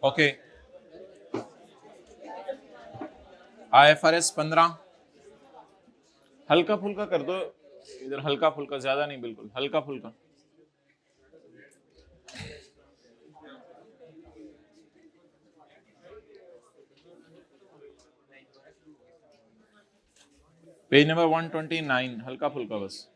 Okay, IFRS 15 हल्का फुल्का कर दो इधर, हल्का फुल्का, ज्यादा नहीं, बिल्कुल हल्का फुल्का। पेज नंबर 129, हल्का फुल्का बस।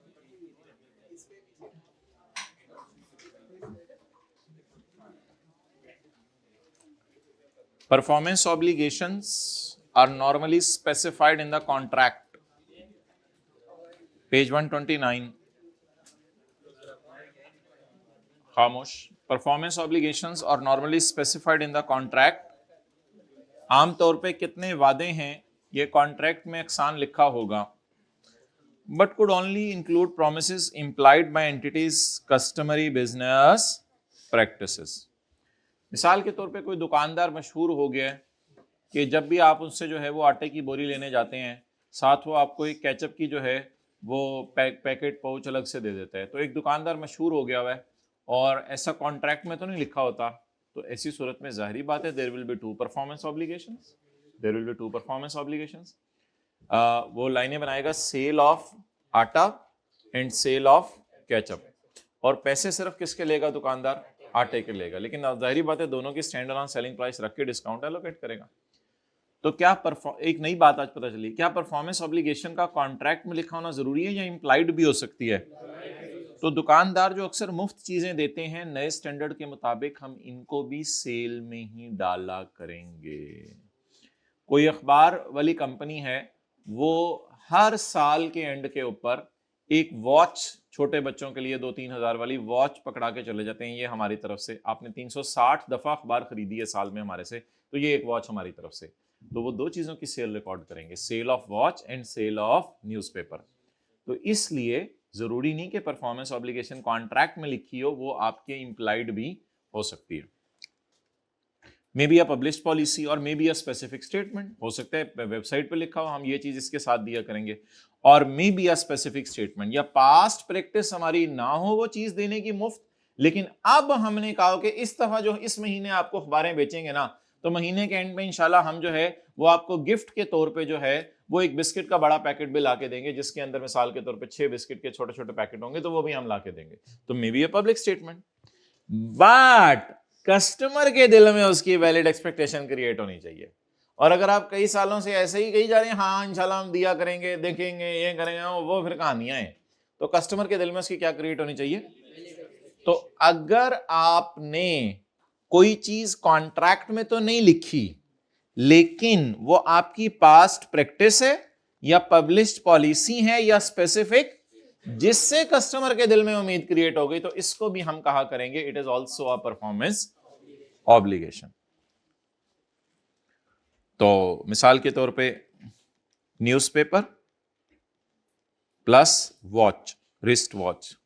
Performance obligations are normally specified in the contract. Page 129. खामोश। Performance obligations are normally specified in the contract. आमतौर पे कितने वादे हैं ये कॉन्ट्रैक्ट में अक्सान लिखा होगा, but could only include promises implied by entities' customary business practices. मिसाल के तौर पे कोई दुकानदार मशहूर हो गया है कि जब भी आप उससे जो है वो आटे की बोरी लेने जाते हैं, साथ वो आपको एक केचप की जो है वो पैकेट पाउच अलग से दे देता है। तो एक दुकानदार मशहूर हो गया हुआ है और ऐसा कॉन्ट्रैक्ट में तो नहीं लिखा होता, तो ऐसी सूरत में जाहिर बात है there will be two performance obligations, there will be two performance obligations. वो लाइनें बनाएगा, sale of atta and sale of ketchup, और पैसे सिर्फ किसके लेगा दुकानदार? आटे के लेगा, लेकिन जाहिर बात है दोनों की स्टैंडर्ड ऑन सेलिंग प्राइस रख के डिस्काउंट एलोकेट करेगा। तो क्या एक नई बात आज पता चली, क्या परफॉर्मेंस ऑब्लिगेशन का कॉन्ट्रैक्ट में लिखा होना जरूरी है या इंप्लाइड भी हो सकती है? तो दुकानदार जो अक्सर मुफ्त चीजें देते हैं नए स्टैंडर्ड के मुताबिक, हम इनको भी सेल में ही डाला करेंगे। कोई अखबार वाली कंपनी है, वो हर साल के एंड के ऊपर एक वॉच छोटे बच्चों के लिए 2-3 हज़ार वाली वॉच पकड़ा के चले जाते हैं, ये हमारी तरफ से, आपने 360 दफा अखबार खरीदी है साल में हमारे से, तो ये एक वॉच हमारी तरफ से। तो वो दो चीजों की सेल रिकॉर्ड करेंगे, sale of watch and sale of newspaper. तो इसलिए जरूरी नहीं कि परफॉर्मेंस ऑब्लिगेशन कॉन्ट्रैक्ट में लिखी हो, वो आपके इंप्लाइड भी हो सकती है। May be a published policy और may be a specific statement, हो सकता है वेबसाइट पे लिखा हो हम ये चीज इसके साथ दिया करेंगे, और may be a specific statement, या पास्ट प्रैक्टिस हमारी ना हो वो चीज देने की मुफ्त, लेकिन अब हमने कहा कि इस दफा जो इस महीने आपको अखबारें बेचेंगे ना, तो महीने के एंड में इंशाल्लाह हम जो है वो आपको गिफ्ट के तौर पे जो है वो एक बिस्किट का बड़ा पैकेट भी ला के देंगे, जिसके अंदर मिसाल के तौर पे 6 बिस्किट के छोटे छोटे पैकेट होंगे, तो वो भी हम ला के देंगे। तो मे be a public statement, but customer के दिल में उसकी वैलिड एक्सपेक्टेशन क्रिएट होनी चाहिए। और अगर आप कई सालों से ऐसे ही कही जा रहे हैं हाँ इंशाल्लाह हम दिया करेंगे, देखेंगे, ये करेंगे, वो फिर कहानियां हैं। तो कस्टमर के दिल में उसकी क्या क्रिएट होनी चाहिए? तो अगर आपने कोई चीज कॉन्ट्रैक्ट में तो नहीं लिखी, लेकिन वो आपकी पास्ट प्रैक्टिस है या पब्लिश्ड पॉलिसी है या स्पेसिफिक, जिससे कस्टमर के दिल में उम्मीद क्रिएट हो गई, तो इसको भी हम कहा करेंगे it is also a performance obligation. तो मिसाल के तौर पे newspaper plus watch, wrist watch,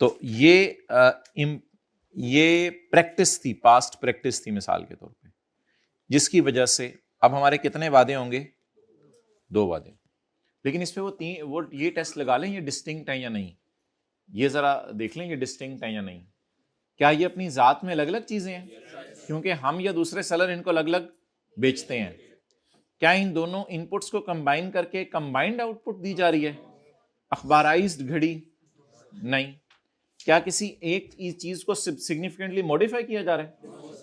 तो ये प्रैक्टिस थी, पास्ट प्रैक्टिस थी मिसाल के तौर पे, जिसकी वजह से अब हमारे कितने वादे होंगे? 2 वादे। लेकिन इस पे वो ये टेस्ट लगा लें ये डिस्टिंक्ट है या नहीं, ये जरा देख लें ये डिस्टिंक्ट है या नहीं। क्या ये अपनी जात में अलग अलग चीजें हैं? क्योंकि हम या दूसरे सेलर इनको अलग अलग बेचते हैं। क्या इन दोनों इनपुट्स को कंबाइन करके कंबाइंड आउटपुट दी जा रही है? अखबाराइज्ड घड़ी? नहीं। क्या किसी एक चीज को सिग्निफिकेंटली मॉडिफाई किया जा रहा है?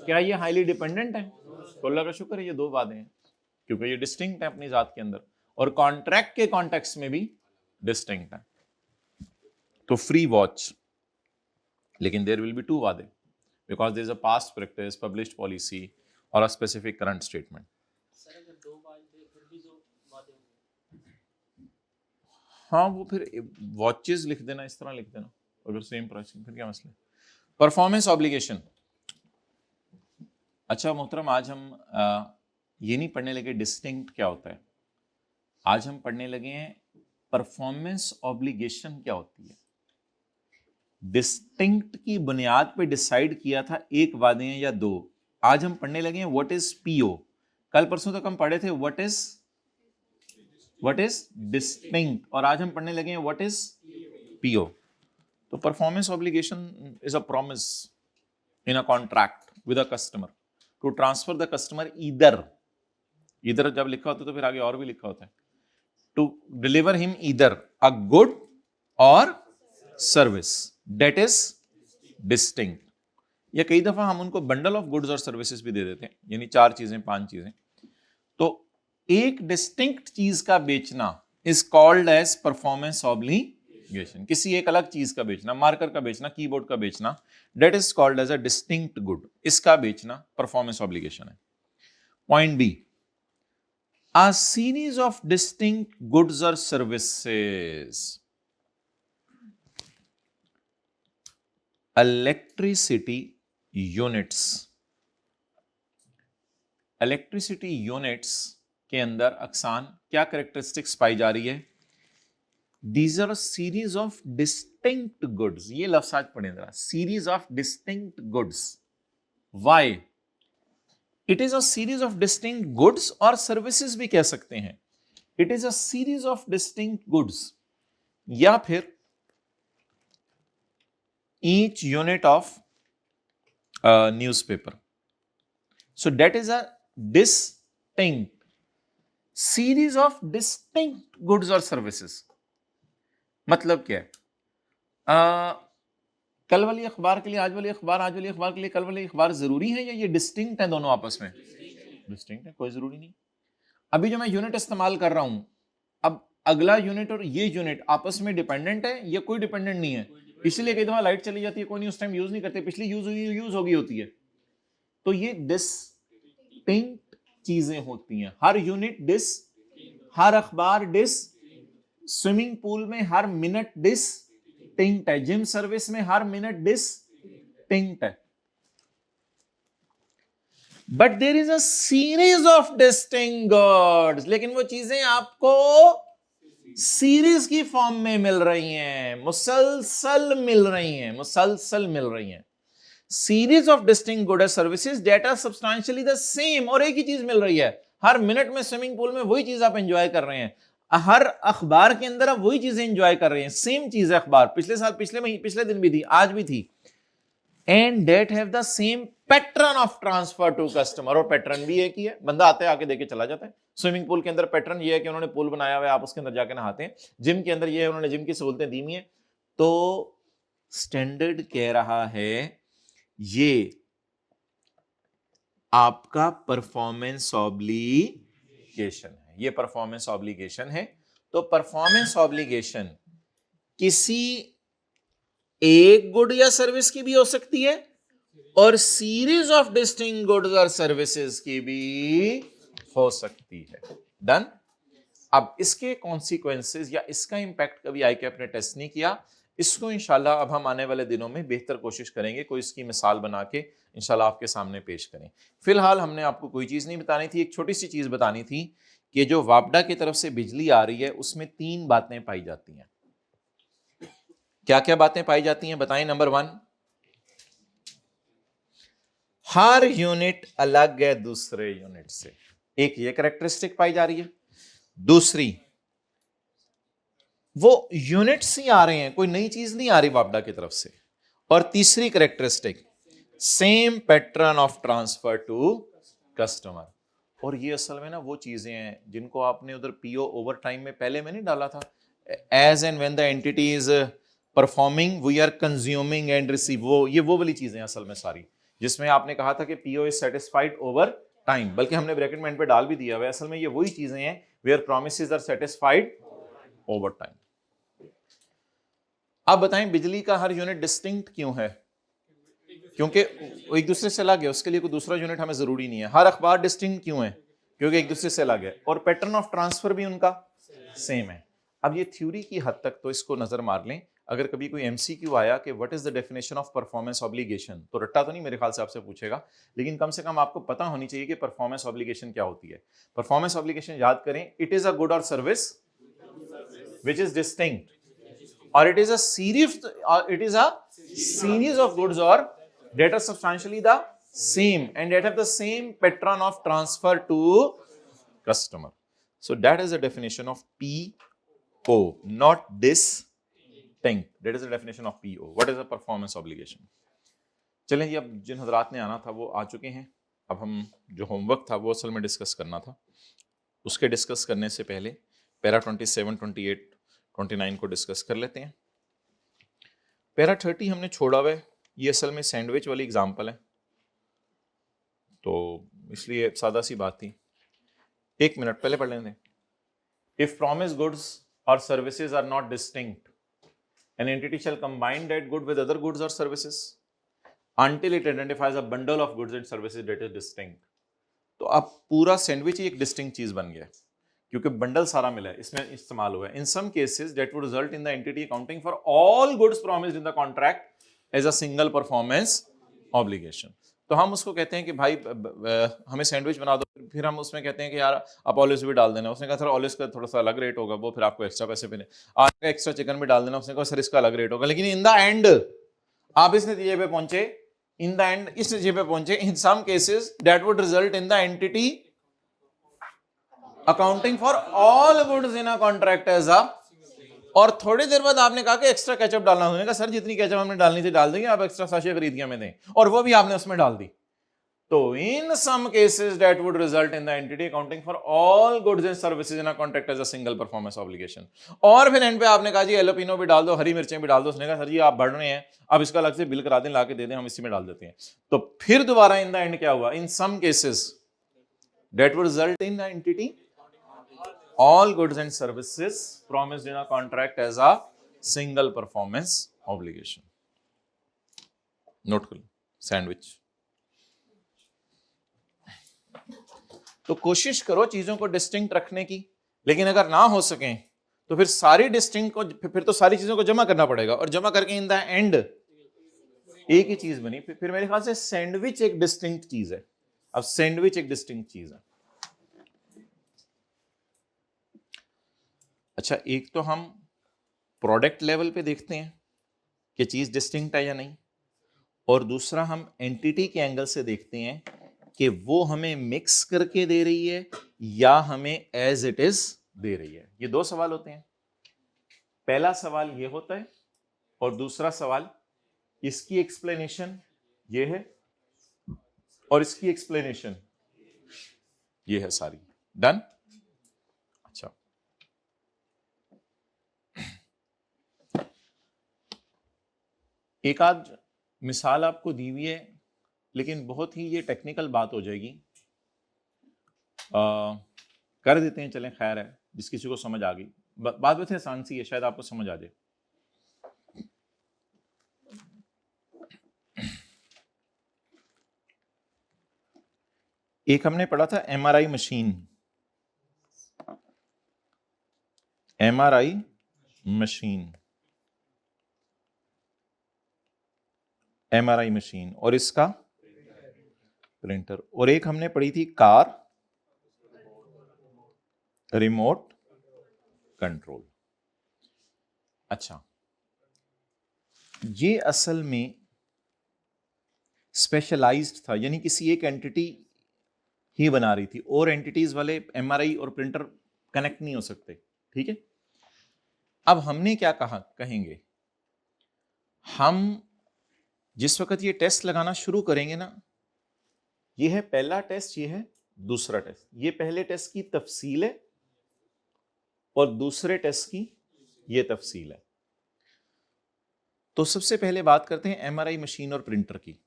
क्या ये हाईली डिपेंडेंट है? तो अल्लाह का शुक्र है ये 2 वादे हैं, क्योंकि ये डिस्टिंक्ट है अपनी जात के अंदर, और कॉन्ट्रैक्ट के कॉन्टेक्स्ट में भी डिस्टिंक्ट है। तो फ्री वॉच, लेकिन देयर विल बी 2 वादे, because there is a past practice, published policy और अ स्पेसिफिक करंट स्टेटमेंट। हाँ, वो फिर वॉचेस लिख देना, इस तरह लिख देना, अगर सेम प्राइसिंग, फिर क्या मसला है? Performance obligation. अच्छा मोहतरम, आज हम ये नहीं पढ़ने लगे डिस्टिंक्ट क्या होता है, आज हम पढ़ने लगे हैं परफॉर्मेंस ऑब्लिगेशन क्या होती है। डिस्टिंक्ट की बुनियाद पे डिसाइड किया था एक वादे हैं या 2, आज हम पढ़ने लगे हैं व्हाट इज पीओ। कल परसों तक हम पढ़े थे व्हाट इज डिस्टिंक्ट, और आज हम पढ़ने लगे हैं व्हाट इज पीओ। तो performance obligation is a promise in a contract with a customer to transfer the customer either, इधर जब लिखा होता है तो फिर आगे और भी लिखा होता है, to deliver him either a good और सर्विस दैट इज डिस्टिंक्ट। या कई दफा हम उनको बंडल ऑफ गुड्स और सर्विसेज भी दे देते हैं, यानी 4 चीजें 5 चीजें। तो एक डिस्टिंक्ट चीज का बेचना is called as performance obligation. किसी एक अलग चीज का बेचना, मार्कर का बेचना, कीबोर्ड का बेचना, that is called as a distinct good, इसका बेचना परफॉर्मेंस ऑब्लिगेशन है। Point B, a series of distinct goods or services. Electricity units. Electricity units के अंदर अक्सान क्या कैरेक्टरिस्टिक्स पाई जा रही है? These are a series of distinct goods. ये लफ्ज़ आज पढ़ें जरा, series of distinct goods. Why? It is a series of distinct goods और services भी कह सकते हैं। It is a series of distinct goods या फिर each unit of newspaper. So that is a distinct series of distinct goods or services. मतलब क्या है? कल वाली अखबार के लिए आज वाली अखबार, आज वाली अखबार के लिए कल वाली अखबार जरूरी है या ये डिस्टिंक्ट है दोनों आपस में? डिस्टिंक्ट है, कोई जरूरी नहीं। अभी जो मैं यूनिट इस्तेमाल कर रहा हूं, अब अगला यूनिट और ये यूनिट आपस में डिपेंडेंट है या कोई डिपेंडेंट नहीं है? इसलिए कई दफा लाइट चली जाती है, कोई नहीं उस टाइम यूज नहीं करते, पिछली यूज हो गई होती है। तो ये डिस्टिंक्ट चीजें होती हैं। हर यूनिट डिस, हर अखबार डिस, स्विमिंग पूल में हर मिनट डिस्टिंक्ट है, जिम सर्विस में हर मिनट डिस्टिंक्ट है। But there is a series of distinct goods, लेकिन वो चीजें आपको सीरीज की फॉर्म में मिल रही हैं, मुसलसल मिल रही हैं, मुसलसल मिल रही हैं। Series of distinct good services that are substantially the same, और एक ही चीज मिल रही है हर मिनट में। स्विमिंग पूल में वही चीज आप एंजॉय कर रहे हैं, हर अखबार के अंदर आप वही चीजें एंजॉय कर रहे हैं, सेम चीज है। अखबार पिछले साल, पिछले दिन भी थी, आज भी थी। And that have the same pattern of transfer to customer, और पैटर्न भी एक ही है, बंदा आता है आके देके चला जाता है। स्विमिंग पूल के अंदर पैटर्न ये है कि उन्होंने पूल बनाया हुआ है, आप उसके अंदर जाके नहाते हैं। जिम के अंदर ये है, उन्होंने जिम की सहूलतें दी हुई हैं। तो स्टैंडर्ड कह रहा है ये आपका परफॉर्मेंस ऑब्लिगेशन है, ये परफॉर्मेंस ऑब्लिगेशन है। तो परफॉर्मेंस ऑब्लिगेशन किसी एक गुड या सर्विस की भी हो सकती है और सीरीज ऑफ डिस्टिंक्ट गुड्स और सर्विसेज की भी हो सकती है। डन। अब इसके कॉन्सिक्वेंसेस या इसका इंपैक्ट कभी आईकैप ने टेस्ट नहीं किया, इसको इंशाल्लाह अब हम आने वाले दिनों में बेहतर कोशिश करेंगे, कोई इसकी मिसाल बना के इंशाल्लाह आपके सामने पेश करें। फिलहाल हमने आपको कोई चीज नहीं बतानी थी, एक छोटी सी चीज बतानी थी कि जो वापडा की तरफ से बिजली आ रही है उसमें 3 बातें पाई जाती हैं। क्या क्या बातें पाई जाती हैं बताएं। नंबर 1, हर यूनिट अलग है दूसरे यूनिट से, एक ये कैरेक्टरिस्टिक पाई जा रही है। दूसरी, वो यूनिट्स ही आ रहे हैं, कोई नई चीज नहीं आ रही वापडा की तरफ से। और तीसरी characteristic, same pattern of transfer to customer. और ये असल में ना वो चीजें हैं जिनको आपने उधर पीओ ओवर टाइम में पहले में नहीं डाला था। As and when the entity is performing we are consuming and receive, वो वाली चीजें असल में सारी, जिसमें आपने कहा था कि PO is satisfied over time, बल्कि हमने ब्रैकेट में पे डाल भी दिया हुआ है। असल में ये वही चीजें हैं where promises are satisfied over time. अब बताएं बिजली का हर यूनिट डिस्टिंक्ट क्यों है? क्योंकि एक दूसरे से अलग है, उसके लिए कोई दूसरा यूनिट हमें जरूरी नहीं है। हर अखबार डिस्टिंक्ट क्यों है? क्योंकि एक दूसरे से अलग है, और पैटर्न ऑफ ट्रांसफर भी उनका सेम है। अब ये थ्योरी की हद तक तो इसको नजर मार लें। अगर कभी कोई एमसीक्यू आया कि what is the definition of performance obligation, तो रट्टा तो नहीं मेरे ख्याल से आपसे पूछेगा, लेकिन कम से कम आपको पता होनी चाहिए कि परफॉर्मेंस ऑब्लिगेशन क्या होती है। परफॉर्मेंस ऑब्लिगेशन याद करें, इट इज अ गुड और सर्विस विच इज डिस्टिंक्ट, और it is a series of goods और that are substantially the same and that have the same pattern of transfer to customer. So that is the definition of PO, not distinct. That is the definition of PO. What is a performance obligation? चलें जी, अब जिन हजरात ने आना था वो आ चुके हैं। अब हम जो होमवर्क था वो असल में डिस्कस करना था, उसके डिस्कस करने से पहले पैरा 27, 28, 29 को डिस्कस कर लेते हैं। पैरा 30 हमने छोड़ा हुआ है, ये असल में सैंडविच वाली एग्जाम्पल है, तो इसलिए सादा सी बात थी। 1 मिनट पहले पढ़ लेते हैं। इफ प्रॉमिस गुड्स और services are not distinct, an entity shall combine that good with other goods or services until it identifies a bundle of goods and services that is distinct. तो अब पूरा sandwich ही एक distinct चीज बन गया है, क्योंकि बंडल सारा मिला है, इसमें इस्तेमाल हुआ है। In some cases that would result in the entity accounting for all goods promised in the contract as a single performance obligation. तो हम उसको कहते हैं कि भाई हमें सैंडविच बना दो, फिर हम उसमें कहते हैं कि यार आप ऑलिव्स भी डाल देना। उसने कहा सर ऑलिव्स का थोड़ा सा अलग रेट होगा, वो फिर आपको एक्स्ट्रा पैसे देने। आज का एक्स्ट्रा चिकन भी डाल देना। उसने कहा सर इसका अलग रेट होगा। लेकिन इन द एंड आप इस नतीजे पे पहुंचे, इन द एंड इस नतीजे पे पहुंचे, in some cases that would result in the entity accounting for all goods in a contract as a. और थोड़ी देर बाद आपने कहा कि एक्स्ट्रा केचप डालना होगा। सर जितनी केचप हमने डालनी थी डाल देंगे, आप एक्स्ट्रा साशे खरीद के हमें दें, और वो भी आपने उसमें डाल दी। तो in some cases that would result in the entity accounting for all goods and services in a contract as a single performance obligation. और फिर एंड पे आपने कहा जी एलोपिनो भी डाल दो, हरी मिर्चें भी डाल दो। उसने कहा सर जी आप बढ़ रहे हैं, आप इसका अलग से बिल करा दें, ला के दे दें, हम इसी में डाल देते हैं। तो फिर दोबारा इन द एंड क्या हुआ? In some cases that would result in the entity all goods and services promised in a contract as a single performance obligation. Note कर लो सैंडविच। तो कोशिश करो चीजों को डिस्टिंक्ट रखने की, लेकिन अगर ना हो सके तो फिर सारी डिस्टिंक्ट को, फिर तो सारी चीजों को जमा करना पड़ेगा, और जमा करके इन द एंड एक ही चीज बनी। फिर मेरे ख्याल से सैंडविच एक डिस्टिंक्ट चीज है। अब सैंडविच एक डिस्टिंक्ट चीज है। अच्छा, एक तो हम प्रोडक्ट लेवल पे देखते हैं कि चीज डिस्टिंक्ट है या नहीं, और दूसरा हम एंटिटी के एंगल से देखते हैं कि वो हमें मिक्स करके दे रही है या हमें एज इट इज दे रही है। ये दो सवाल होते हैं। पहला सवाल ये होता है, और दूसरा सवाल इसकी एक्सप्लेनेशन ये है, और इसकी एक्सप्लेनेशन ये है सारी। डन? अच्छा, एक आध मिसाल आपको दी हुई है, लेकिन बहुत ही ये टेक्निकल बात हो जाएगी। कर देते हैं, चलें, खैर है, जिस किसी को समझ आ गई। बात वैसे आसान सी है, शायद आपको समझ आ जाए। एक हमने पढ़ा था MRI machine. MRI machine, MRI machine, और इसका प्रिंटर। और एक हमने पढ़ी थी कार रिमोट कंट्रोल। अच्छा, ये असल में स्पेशलाइज्ड था, यानी किसी एक एंटिटी ही बना रही थी, और एंटिटीज वाले एमआरआई और प्रिंटर कनेक्ट नहीं हो सकते। ठीक है, अब हमने क्या कहेंगे, हम जिस वक्त ये टेस्ट लगाना शुरू करेंगे ना, ये है पहला टेस्ट, ये है दूसरा टेस्ट। ये पहले टेस्ट की तफसील है और दूसरे टेस्ट की ये तफसील है। तो सबसे पहले बात करते हैं एमआरआई मशीन और प्रिंटर की।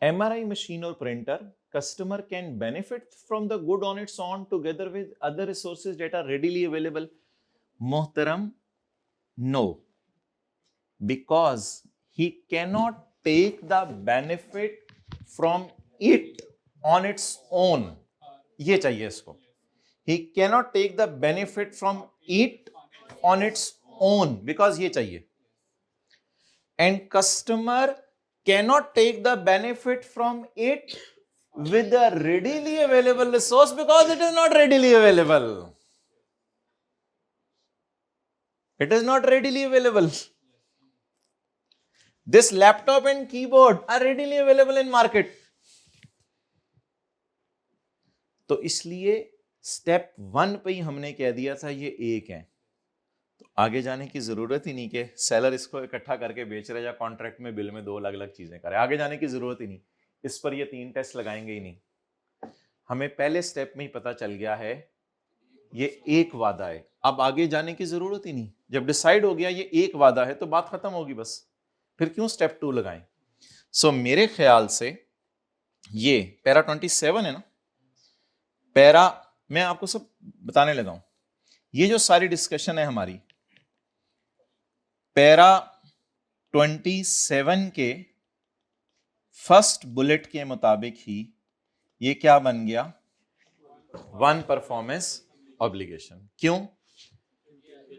एमआरआई मशीन और printer, customer can benefit from the good on its own together with other resources that are readily available. Muhtaram, no, because he cannot take the benefit from it on its own. ये चाहिए इसको, he cannot take the benefit from it on its own, because ये चाहिए, and customer cannot take the benefit from it with a readily available resource, because it is not readily available. It is not readily available. This laptop and keyboard are readily available in market. तो इसलिए step 1 पे ही हमने कह दिया था ये एक है, तो आगे जाने की जरूरत ही नहीं कि सेलर इसको इकट्ठा करके बेच रहे या कॉन्ट्रैक्ट में बिल में दो अलग अलग चीजें करे। आगे जाने की जरूरत ही नहीं, इस पर ये 3 टेस्ट लगाएंगे ही नहीं। हमें पहले स्टेप में ही पता चल गया है ये एक वादा है, अब आगे जाने की जरूरत ही नहीं। जब डिसाइड हो गया ये एक वादा है तो बात खत्म होगी बस, फिर क्यों स्टेप 2 लगाएं। सो मेरे ख्याल से ये पैरा 27 है ना, पैरा मैं आपको सब बताने लगा हूं। ये जो सारी डिस्कशन है हमारी पैरा 27 के फर्स्ट बुलेट के मुताबिक ही ये क्या बन गया, 1 परफॉर्मेंस ऑब्लिगेशन। क्यों?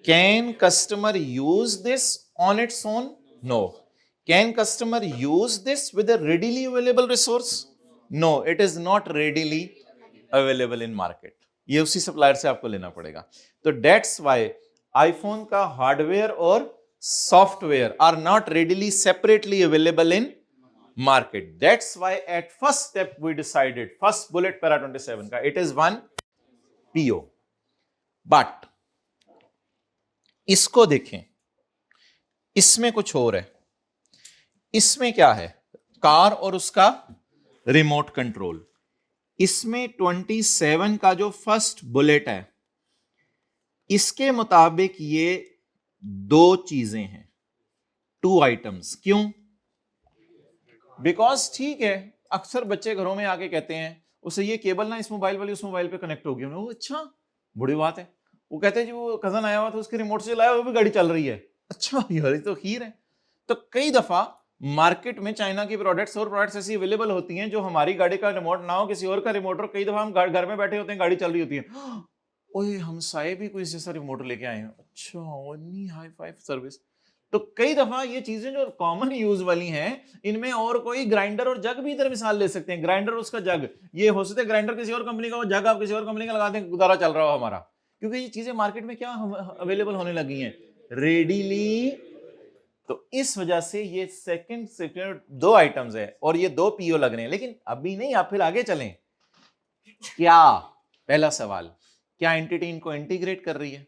Can customer use this on its own? No. Can customer use this with a readily available resource? No, it is not readily available in market. ये उसी सप्लायर से आपको लेना पड़ेगा। तो डेट्स वाई आईफोन का hardware और software are not readily separately available in market. That's why at first step we decided, first bullet para 27 का, it is 1 PO. But इसको देखें, इसमें कुछ और है। इसमें क्या है? कार और उसका रिमोट कंट्रोल। इसमें 27 का जो फर्स्ट बुलेट है इसके मुताबिक ये 2 चीजें हैं, 2 आइटम्स। क्यों? बिकॉज ठीक है, अक्सर बच्चे घरों में आके कहते हैं उसे ये केबल ना इस मोबाइल वाली उस मोबाइल पे कनेक्ट हो गई। वो अच्छा बुरी बात है। वो कहते हैं जी वो कजन आया हुआ था उसके रिमोट से चलाया वो भी गाड़ी चल रही है। अच्छा यार ये तो खीर है। तो कई दफा मार्केट में चाइना की प्रोडक्ट्स और प्रोडक्ट्स ऐसी अवेलेबल होती हैं जो हमारी गाड़ी का रिमोट ना हो, किसी और का रिमोट, और कई दफा हम घर में बैठे होते हैं गाड़ी चल रही होती है, ओए हम साए भी कोई जैसा रिमोट लेके आए हैं। अच्छा इतनी हाई फाई सर्विस। तो कई दफा ये चीजें जो कॉमन यूज वाली हैं इनमें और कोई ग्राइंडर और जग भी इधर मिसाल ले सकते हैं। ग्राइंडर और उसका जग, ये हो सकता है ग्राइंडर किसी और कंपनी का हो, जग आप किसी और कंपनी का लगा दें, गुजारा चल रहा हो हमारा। क्योंकि ये चीजें मार्केट में क्या अवेलेबल होने लगी हैं, रेडीली। तो इस वजह से ये सेकंड 2 आइटम्स है और ये 2 पीओ लग रहे हैं। लेकिन अभी नहीं, आप फिर आगे चलें। क्या पहला सवाल, क्या एंटिटी इनको इंटीग्रेट कर रही है?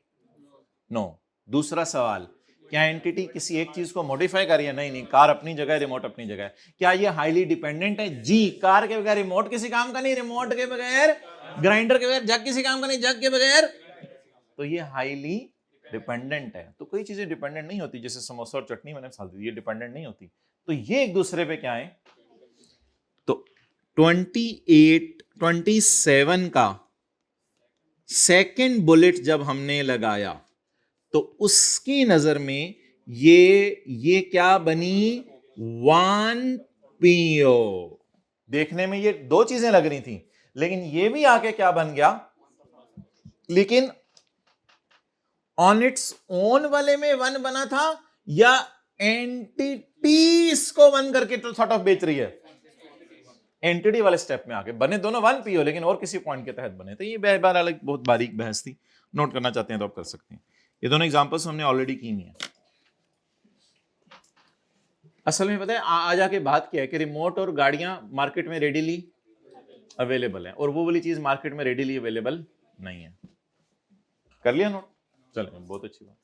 नो। दूसरा सवाल, क्या एंटिटी किसी एक चीज को मॉडिफाई कर रही है? नहीं, कार अपनी जगह है, रिमोट अपनी जगह है। क्या ये हाईली डिपेंडेंट है? जी। कार के बगैर रिमोट किसी काम का नहीं, रिमोट के बगैर, ग्राइंडर के बगैर जग किसी काम का नहीं, जग के बगैर। तो ये हाईली डिपेंडेंट है। तो कोई चीजें डिपेंडेंट नहीं होती, जैसे समोसा और चटनी मैंने मिसाल दी, ये डिपेंडेंट नहीं होती। तो ये एक दूसरे पे क्या है। तो 27 का सेकंड बुलेट जब हमने लगाया तो उसकी नजर में ये क्या बनी, 1 पीओ। देखने में ये 2 चीजें लग रही थी, लेकिन ये भी आके क्या बन गया, लेकिन ऑन इट्स ओन वाले में 1 बना था या एंटिटी इसको 1 करके तो सॉर्ट ऑफ बेच रही है। एंटिटी वाले स्टेप में आके बने दोनों 1 पीओ, लेकिन और किसी पॉइंट के तहत बने। तो ये बार अलग बहुत बारीक बहस थी, नोट करना चाहते हैं तो आप कर सकते हैं। ये दोनों एग्जांपल्स हमने ऑलरेडी की हुई हैं। असल में पता है आज आके बात किया है कि रिमोट और गाड़ियां मार्केट में रेडीली अवेलेबल है और वो वाली चीज मार्केट में रेडीली अवेलेबल नहीं है। कर लिया नोट? चलो बहुत अच्छी बात।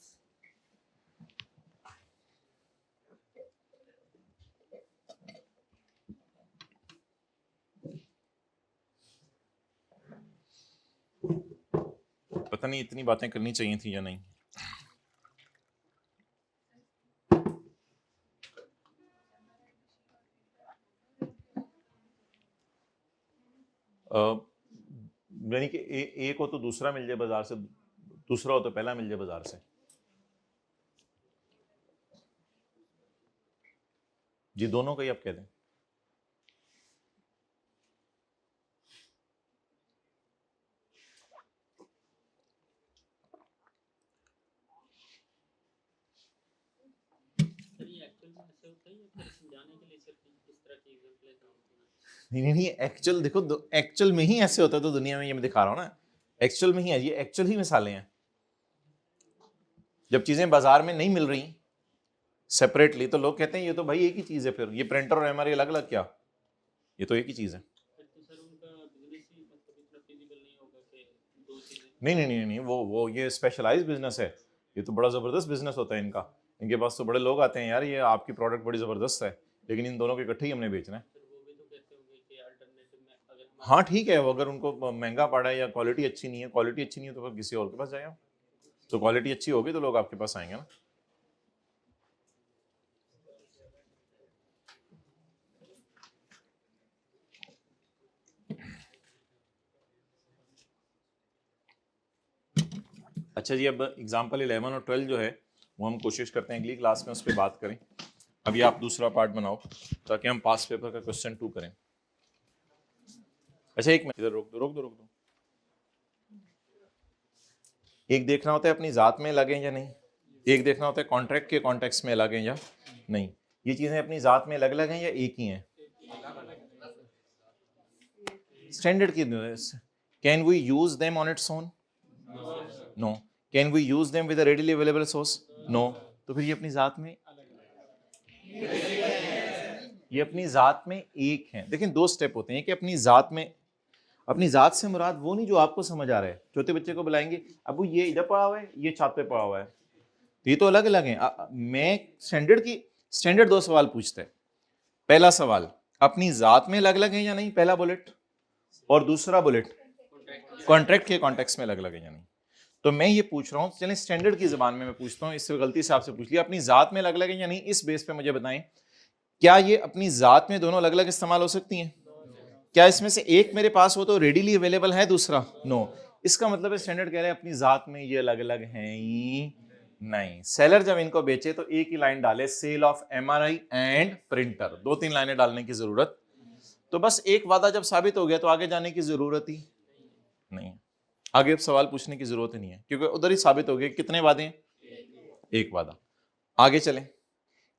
पता नहीं इतनी बातें करनी चाहिए थी या नहीं। यानी कि एक हो तो दूसरा मिल जाए बाजार से, दूसरा हो तो पहला मिल जाए बाजार से। जी दोनों का ही आप कह दें। नहीं एक्चुअल देखो, एक्चुअल में ही ऐसे होता है तो दुनिया में ये मैं दिखा रहा हूं ना, एक्चुअल में ही है, ये एक्चुअल ही मिसालें हैं। जब चीजें बाजार में नहीं मिल रही सेपरेटली तो लोग कहते हैं ये तो भाई एक ही चीज है, फिर ये प्रिंटर और एमआरआई अलग अलग क्या, ये तो एक ही चीज है। नहीं, वो ये स्पेशलाइज्ड बिजनेस है, ये तो बड़ा जबरदस्त बिजनेस होता है इनका। इनके पास तो बड़े लोग आते हैं यार, ये आपकी प्रोडक्ट बड़ी जबरदस्त है लेकिन इन दोनों के इकट्ठे ही हमने बेचना है। हाँ ठीक है, वो अगर उनको महंगा पड़ा है या क्वालिटी अच्छी नहीं है, क्वालिटी अच्छी नहीं है तो फिर किसी और के पास जाएगा, तो क्वालिटी अच्छी होगी तो लोग आपके पास आएंगे ना। अच्छा जी, अब एग्जाम्पल 11 और 12 जो है वो हम कोशिश करते हैं अगली क्लास में उस पर बात करें। अभी आप दूसरा पार्ट बनाओ ताकि हम पास पेपर का क्वेश्चन 2 करें। अच्छा एक मिनट, इधर रोक दो। एक देखना होता है अपनी जात में लगे या नहीं, एक देखना होता है कॉन्ट्रैक्ट के कॉन्टेक्स्ट में लगे या नहीं। ये चीजें अपनी जात में अलग अलग हैं या एक ही हैं? स्टैंडर्ड की can we use them on its own? No. Can we use them with a readily available source? No. तो फिर ये अपनी जात में एक है। देखिए दो स्टेप होते हैं कि अपनी जात से मुराद वो नहीं जो आपको समझ आ रहा है। छोटे बच्चे को बुलाएंगे, अबू ये इधर पड़ा हुआ है, ये छात पे पड़ा हुआ है, तो ये तो अलग अलग है। मैं स्टैंडर्ड दो सवाल पूछते हैं। पहला सवाल, अपनी जात में अलग अलग है या नहीं, पहला बुलेट, और दूसरा बुलेट कॉन्ट्रैक्ट के कॉन्टेक्स्ट में अलग अलग है या नहीं। तो मैं ये पूछ रहा हूं, चलें स्टैंडर्ड की जबान में मैं पूछता हूं, इससे गलती से आपसे पूछ लिया, अपनी जात में अलग अलग है या नहीं, इस बेस पे मुझे बताएं क्या ये अपनी जात में दोनों अलग अलग इस्तेमाल हो सकती हैं? क्या इसमें से एक मेरे पास हो तो रेडीली अवेलेबल है, दूसरा नो। इसका मतलब है स्टैंडर्ड कह रहे हैं अपनी जात में ये अलग अलग हैं ही नहीं। सेलर जब इनको बेचे तो एक ही लाइन डाले, sale of MRI and printer, 2-3 लाइनें डालने की जरूरत। तो बस एक वादा जब साबित हो गया तो आगे जाने की जरूरत ही नहीं, आगे अब सवाल पूछने की जरूरत ही नहीं है, क्योंकि उधर ही साबित हो गया। कितने वादे हैं? एक वादा। आगे चलें,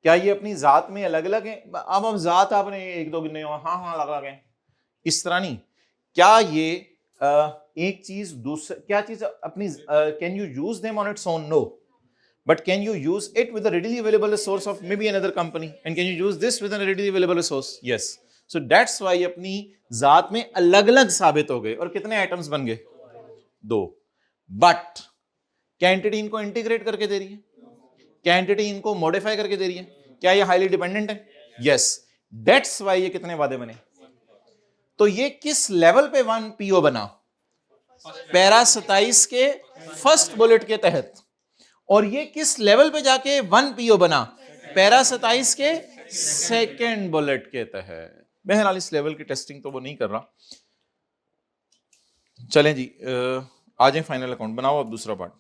क्या ये अपनी जात में अलग अलग है? अब हम जात आपने एक दो गिने, हाँ अलग अलग है, इस तरह नहीं। क्या ये एक चीज दूसरा, क्या चीज अपनी, can you use them on its own? No, but can you use it with a readily available source of may be another company, and can you use this with a readily available source? Yes. So that's why अपनी जात में अलग अलग साबित हो गए। और कितने आइटम्स बन गए? 2। बट क्या एंटिटी इनको इंटीग्रेट करके दे रही है? क्या एंटिटी इनको मॉडिफाई करके दे रही है? क्या ये हाईली डिपेंडेंट है? यस। दैट्स व्हाई ये कितने वादे बने। तो ये किस लेवल पे 1 पीओ बना? पैरा 27 के फर्स्ट बुलेट के तहत। और ये किस लेवल पे जाके 1 पीओ बना? पैरा 27 के सेकेंड बुलेट के तहत। बहरहाल इस लेवल की टेस्टिंग तो वो नहीं कर रहा। चलें जी, आ जाए फाइनल अकाउंट बनाओ अब दूसरा पार्ट।